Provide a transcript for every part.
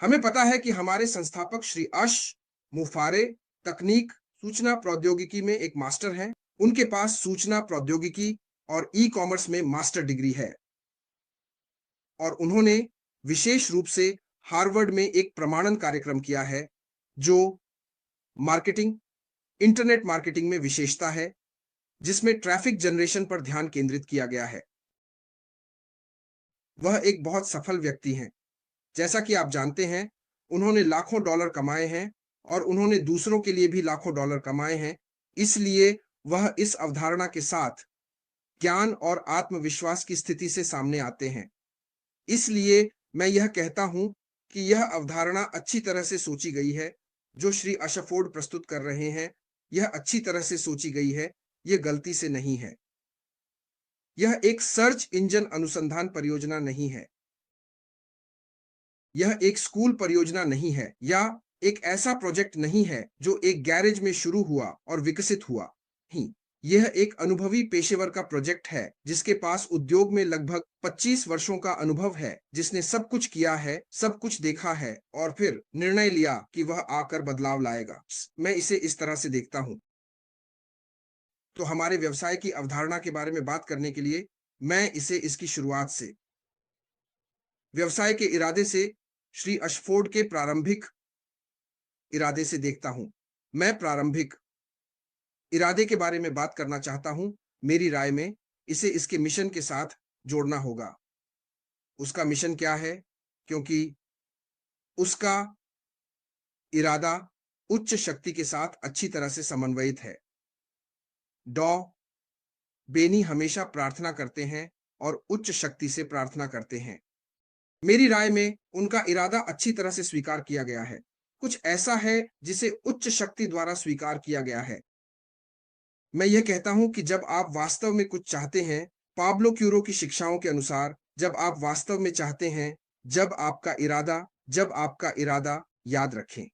हमें पता है कि हमारे संस्थापक श्री अश मुफारे तकनीक सूचना प्रौद्योगिकी में एक मास्टर हैं। उनके पास सूचना प्रौद्योगिकी और ई कॉमर्स में मास्टर डिग्री है और उन्होंने विशेष रूप से हार्वर्ड में एक प्रमाणन कार्यक्रम किया है जो मार्केटिंग इंटरनेट मार्केटिंग में विशेषता है, जिसमें ट्रैफिक जनरेशन पर ध्यान केंद्रित किया गया है। वह एक बहुत सफल व्यक्ति हैं। जैसा कि आप जानते हैं, उन्होंने लाखों डॉलर कमाए हैं और उन्होंने दूसरों के लिए भी लाखों डॉलर कमाए हैं। इसलिए वह इस अवधारणा के साथ ज्ञान और आत्मविश्वास की स्थिति से सामने आते हैं। इसलिए मैं यह कहता हूं कि यह अवधारणा अच्छी तरह से सोची गई है। जो श्री अशफोर्ड प्रस्तुत कर रहे हैं, यह अच्छी तरह से सोची गई है, यह गलती से नहीं है। यह एक सर्च इंजन अनुसंधान परियोजना नहीं है। यह एक स्कूल परियोजना नहीं है या एक ऐसा प्रोजेक्ट नहीं है जो एक गैरेज में शुरू हुआ और विकसित हुआ। ही यह एक अनुभवी पेशेवर का प्रोजेक्ट है जिसके पास उद्योग में लगभग 25 वर्षों का अनुभव है, जिसने सब कुछ किया है, सब कुछ देखा है और फिर निर्णय लिया कि वह आकर बदलाव लाएगा। मैं इसे इस तरह से देखता हूं। तो हमारे व्यवसाय की अवधारणा के बारे में बात करने के लिए मैं इसे इसकी शुरुआत से, व्यवसाय के इरादे से, श्री अशफोर्ड के प्रारंभिक इरादे से देखता हूं। मैं प्रारंभिक इरादे के बारे में बात करना चाहता हूं। मेरी राय में इसे इसके मिशन के साथ जोड़ना होगा। उसका मिशन क्या है? क्योंकि उसका इरादा उच्च शक्ति के साथ अच्छी तरह से समन्वयित है। डॉ बेनी हमेशा प्रार्थना करते हैं और उच्च शक्ति से प्रार्थना करते हैं। मेरी राय में उनका इरादा अच्छी तरह से स्वीकार किया गया है। कुछ ऐसा है जिसे उच्च शक्ति द्वारा स्वीकार किया गया है। मैं यह कहता हूं कि जब आप वास्तव में कुछ चाहते हैं, पाब्लो क्यूरो की शिक्षाओं के अनुसार, जब आप वास्तव में चाहते हैं, जब आपका इरादा याद रखें।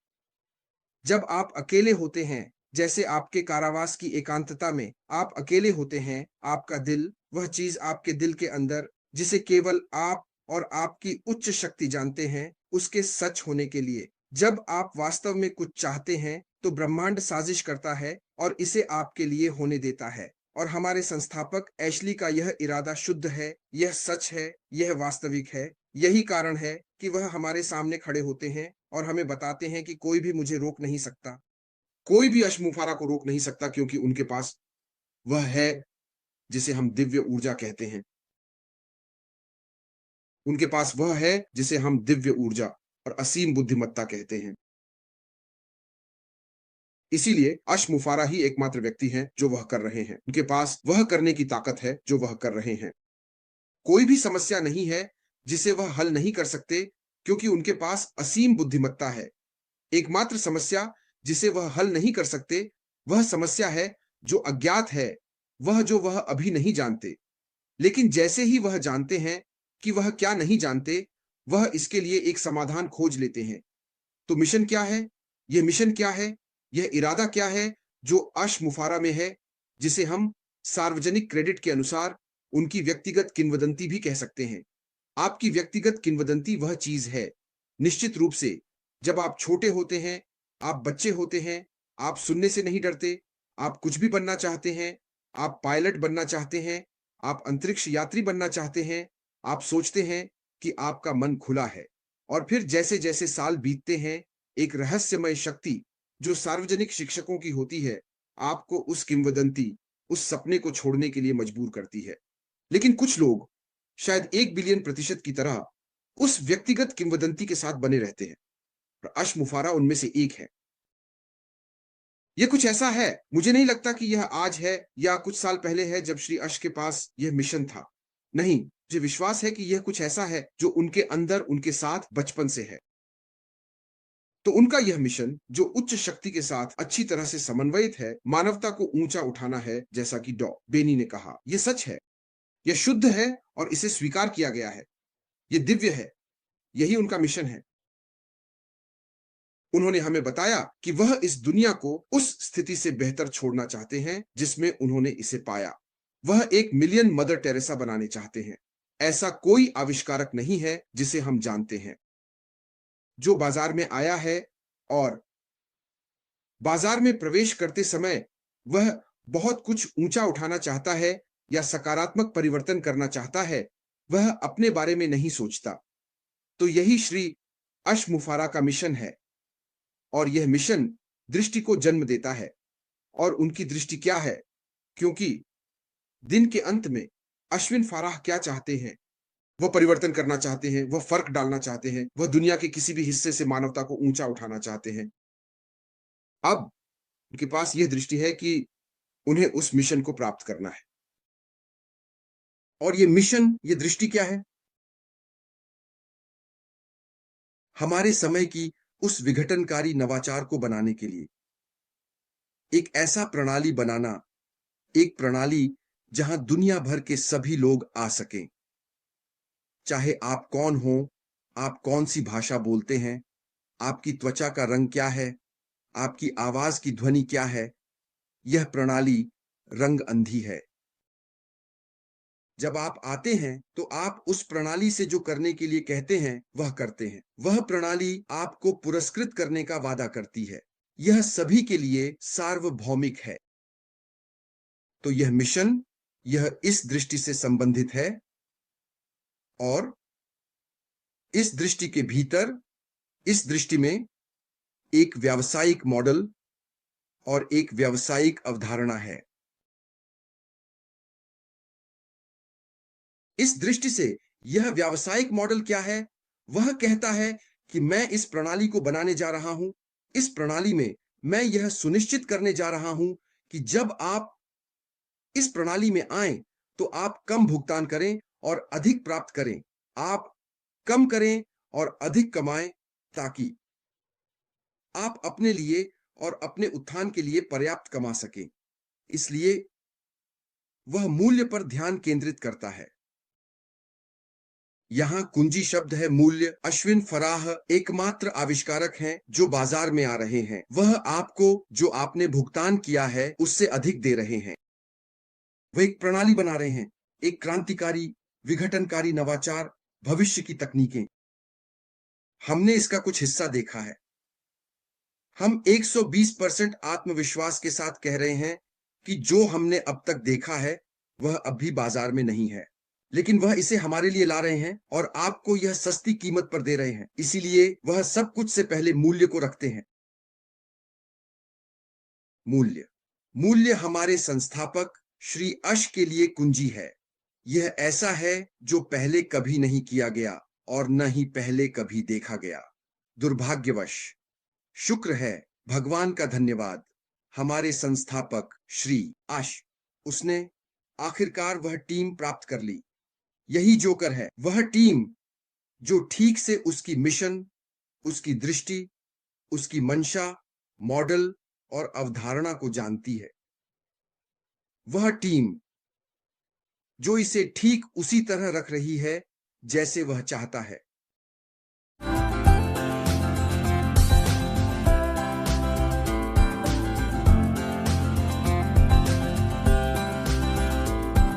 जब आप अकेले होते हैं, जैसे आपके कारावास की एकांतता में आप अकेले होते हैं, आपका दिल, वह चीज आपके दिल के अंदर जिसे केवल आप और आपकी उच्च शक्ति जानते हैं, उसके सच होने के लिए, जब आप वास्तव में कुछ चाहते हैं, तो ब्रह्मांड साजिश करता है और इसे आपके लिए होने देता है। और हमारे संस्थापक एशली का यह इरादा शुद्ध है, यह सच है, यह वास्तविक है। यही कारण है कि वह हमारे सामने खड़े होते हैं और हमें बताते हैं कि कोई भी मुझे रोक नहीं सकता। कोई भी अशमुफारा को रोक नहीं सकता, क्योंकि उनके पास वह है जिसे हम दिव्य ऊर्जा कहते हैं। उनके पास वह है जिसे हम दिव्य ऊर्जा और असीम बुद्धिमत्ता कहते हैं। इसीलिए अशमुफारा ही एकमात्र व्यक्ति हैं जो वह कर रहे हैं। उनके पास वह करने की ताकत है जो वह कर रहे हैं। कोई भी समस्या नहीं है जिसे वह हल नहीं कर सकते, क्योंकि उनके पास असीम बुद्धिमत्ता है। एकमात्र समस्या जिसे वह हल नहीं कर सकते, वह समस्या है जो अज्ञात है, वह जो वह अभी नहीं जानते। लेकिन जैसे ही वह जानते हैं कि वह क्या नहीं जानते, वह इसके लिए एक समाधान खोज लेते हैं। तो मिशन क्या है? यह मिशन क्या है? यह इरादा क्या है जो अशमुफारा में है, जिसे हम सार्वजनिक क्रेडिट के अनुसार उनकी व्यक्तिगत किंवदंती भी कह सकते हैं। आपकी व्यक्तिगत किंवदंती वह चीज है। निश्चित रूप से जब आप छोटे होते हैं, आप बच्चे होते हैं, आप सुनने से नहीं डरते, आप कुछ भी बनना चाहते हैं, आप पायलट बनना चाहते हैं, आप अंतरिक्ष यात्री बनना चाहते हैं, आप सोचते हैं कि आपका मन खुला है। और फिर जैसे-जैसे साल बीतते हैं, एक रहस्यमय शक्ति जो सार्वजनिक शिक्षकों की होती है, आपको उस किंवदंती, उस सपने को छोड़ने के लिए मजबूर करती है। लेकिन कुछ लोग शायद 1 बिलियन प्रतिशत की तरह उस व्यक्तिगत किंवदंती के साथ बने रहते हैं और अशमुफारा उनमें से एक है। यह कुछ ऐसा है, मुझे नहीं लगता कि यह आज है या कुछ साल पहले है जब श्री अश के पास यह मिशन था। नहीं, मुझे विश्वास है कि यह कुछ ऐसा है जो उनके अंदर उनके साथ बचपन से है। तो उनका यह मिशन जो उच्च शक्ति के साथ अच्छी तरह से समन्वयित है, मानवता को ऊंचा उठाना है, जैसा कि डॉ बेनी ने कहा। यह सच है, यह शुद्ध है और इसे स्वीकार किया गया है। यह दिव्य है, यही उनका मिशन है। उन्होंने हमें बताया कि वह इस दुनिया को उस स्थिति से बेहतर छोड़ना चाहते हैं जिसमें उन्होंने इसे पाया। वह एक मिलियन मदर टेरेसा बनाने चाहते हैं। ऐसा कोई आविष्कारक नहीं है जिसे हम जानते हैं। जो बाजार में आया है और बाजार में प्रवेश करते समय वह बहुत कुछ ऊंचा उठाना चाहता है या सकारात्मक परिवर्तन करना चाहता है, वह अपने बारे में नहीं सोचता। तो यही श्री अशमुफारा का मिशन है और यह मिशन दृष्टि को जन्म देता है। और उनकी दृष्टि क्या है? क्योंकि दिन के अंत में अश्विन फाराह क्या चाहते हैं? वह परिवर्तन करना चाहते हैं, वह फर्क डालना चाहते हैं, वह दुनिया के किसी भी हिस्से से मानवता को ऊंचा उठाना चाहते हैं। अब उनके पास यह दृष्टि है कि उन्हें उस मिशन को प्राप्त करना है। और ये मिशन, ये दृष्टि क्या है? हमारे समय की उस विघटनकारी नवाचार को बनाने के लिए एक ऐसा प्रणाली बनाना, एक प्रणाली जहां दुनिया भर के सभी लोग आ सकें। चाहे आप कौन हो, आप कौन सी भाषा बोलते हैं, आपकी त्वचा का रंग क्या है, आपकी आवाज की ध्वनि क्या है, यह प्रणाली रंग अंधी है। जब आप आते हैं तो आप उस प्रणाली से जो करने के लिए कहते हैं वह करते हैं। वह प्रणाली आपको पुरस्कृत करने का वादा करती है। यह सभी के लिए सार्वभौमिक है। तो यह मिशन, यह इस दृष्टि से संबंधित है और इस दृष्टि के भीतर, इस दृष्टि में एक व्यावसायिक मॉडल और एक व्यावसायिक अवधारणा है। इस दृष्टि से यह व्यावसायिक मॉडल क्या है? वह कहता है कि मैं इस प्रणाली को बनाने जा रहा हूं। इस प्रणाली में मैं यह सुनिश्चित करने जा रहा हूं कि जब आप इस प्रणाली में आए तो आप कम भुगतान करें और अधिक प्राप्त करें। आप कम करें और अधिक कमाएं ताकि आप अपने लिए और अपने उत्थान के लिए पर्याप्त कमा सकें। इसलिए वह मूल्य पर ध्यान केंद्रित करता है। यहाँ कुंजी शब्द है मूल्य। अश्विन फराह एकमात्र आविष्कारक हैं जो बाजार में आ रहे हैं। वह आपको जो आपने भुगतान किया है उससे अधिक दे रहे हैं। वह एक प्रणाली बना रहे हैं, एक क्रांतिकारी, विघटनकारी नवाचार, भविष्य की तकनीकें। हमने इसका कुछ हिस्सा देखा है। हम 120% आत्मविश्वास के साथ कह रहे हैं कि जो हमने अब तक देखा है वह अब भी बाजार में नहीं है, लेकिन वह इसे हमारे लिए ला रहे हैं और आपको यह सस्ती कीमत पर दे रहे हैं। इसीलिए वह सब कुछ से पहले मूल्य को रखते हैं। मूल्य, मूल्य हमारे संस्थापक श्री अश के लिए कुंजी है। यह ऐसा है जो पहले कभी नहीं किया गया और न ही पहले कभी देखा गया। दुर्भाग्यवश, शुक्र है, भगवान का धन्यवाद, हमारे संस्थापक श्री आश, उसने आखिरकार वह टीम प्राप्त कर ली। यही जोकर है, वह टीम जो ठीक से उसकी मिशन, उसकी दृष्टि, उसकी मंशा, मॉडल और अवधारणा को जानती है। वह टीम जो इसे ठीक उसी तरह रख रही है जैसे वह चाहता है।